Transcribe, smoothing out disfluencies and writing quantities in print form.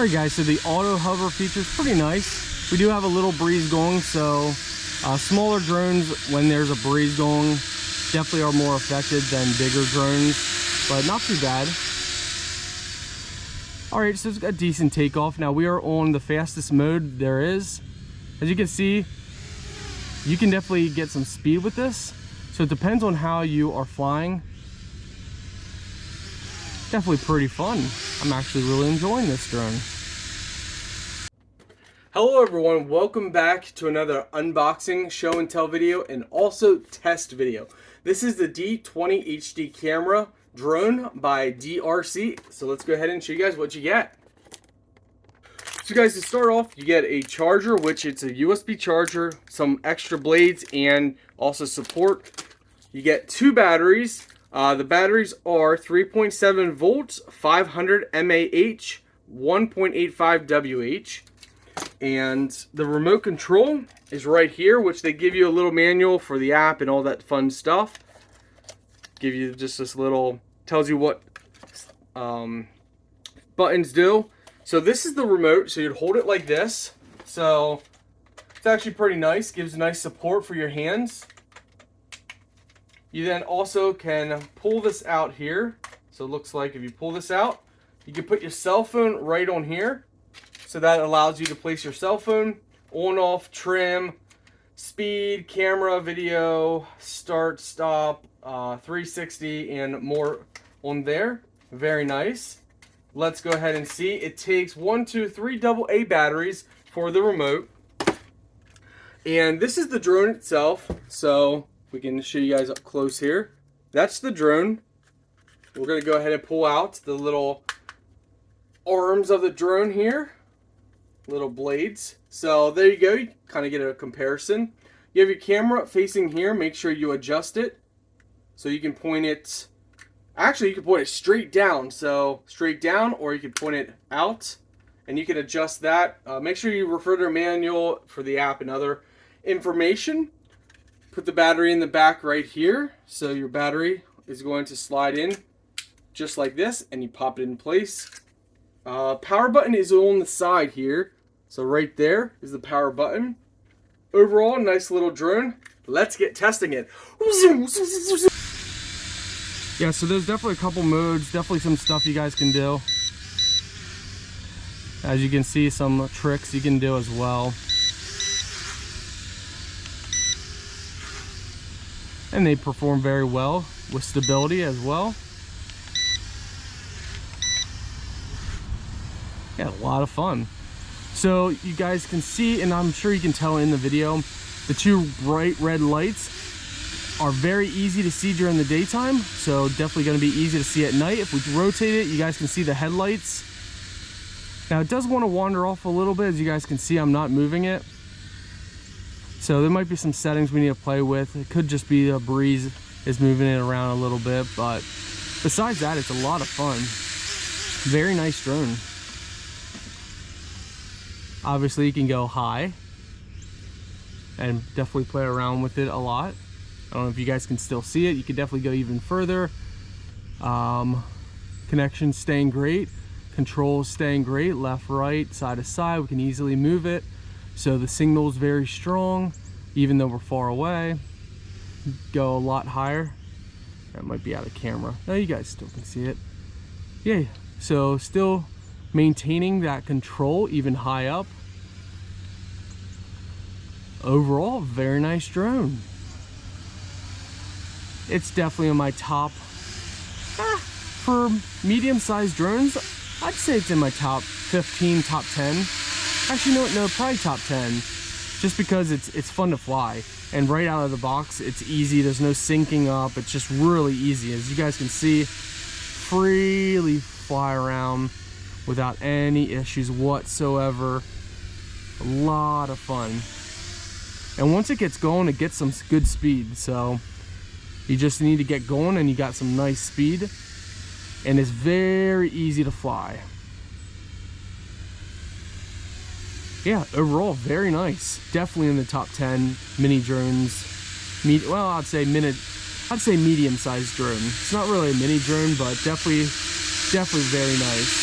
Alright guys, so the auto hover feature is pretty nice. We do have a little breeze going, so smaller drones, when there's a breeze going, definitely are more affected than bigger drones, but not too bad. Alright, so it's got a decent takeoff. Now we are on the fastest mode there is. As you can see, you can definitely get some speed with this. So it depends on how you are flying. Definitely pretty fun. I'm actually really enjoying this drone. Hello everyone, welcome back to another unboxing, show and tell video, and also test video. This is the D20 HD camera drone by DEERC. So let's go ahead and show you guys what you get. So guys, to start off, you get a charger, which it's a USB charger, some extra blades, and also support. You get two batteries. The batteries are 3.7 volts, 500 mAh, 1.85 WH. And the remote control is right here, which they give you a little manual for the app and all that fun stuff. Give you just this little, tells you what buttons do. So this is the remote, so you'd hold it like this. So it's actually pretty nice, gives nice support for your hands. You then also can pull this out here. So it looks like if you pull this out, you can put your cell phone right on here. So that allows you to place your cell phone on, off, trim, speed, camera, video, start, stop, 360, and more on there. Very nice. Let's go ahead and see. It takes 1, 2, 3 AA batteries for the remote. And this is the drone itself. So we can show you guys up close here. That's the drone. We're going to go ahead and pull out the little arms of the drone here. Little blades. So there you go. You kind of get a comparison. You have your camera facing here. Make sure you adjust it. So you can point it, actually you can point it straight down. So straight down, or you can point it out. And you can adjust that. Make sure you refer to a manual for the app and other information. Put the battery in the back right here. So your battery is going to slide in just like this, and you pop it in place. Power button is on the side here. So right there is the power button. Overall, nice little drone. Let's get testing it. Yeah, so there's definitely a couple modes, definitely some stuff you guys can do. As you can see, some tricks you can do as well. And they perform very well with stability as well. Yeah, a lot of fun. So you guys can see, and I'm sure you can tell in the video, the two bright red lights are very easy to see during the daytime. So definitely going to be easy to see at night. If we rotate it, you guys can see the headlights. Now it does want to wander off a little bit. As you guys can see, I'm not moving it. So there might be some settings we need to play with. It could just be a breeze is moving it around a little bit. But besides that, it's a lot of fun. Very nice drone. Obviously, you can go high and definitely play around with it a lot. I don't know if you guys can still see it. You can definitely go even further. Connection staying great. Controls staying great. Left, right, side to side. We can easily move it. So the signal is very strong, even though we're far away. Go a lot higher. That might be out of camera. No, you guys still can see it. Yeah, so still maintaining that control even high up. Overall, very nice drone. It's definitely in my top, for medium-sized drones, I'd say it's in my top 15, top 10. Actually, no, probably top 10. Just because it's fun to fly. And right out of the box, it's easy. There's no syncing up. It's just really easy. As you guys can see, freely fly around without any issues whatsoever. A lot of fun. And once it gets going, it gets some good speed. So you just need to get going and you got some nice speed. And it's very easy to fly. Yeah, overall, very nice. Definitely in the top 10 mini drones. Well, I'd say medium-sized drone. It's not really a mini drone, but definitely very nice.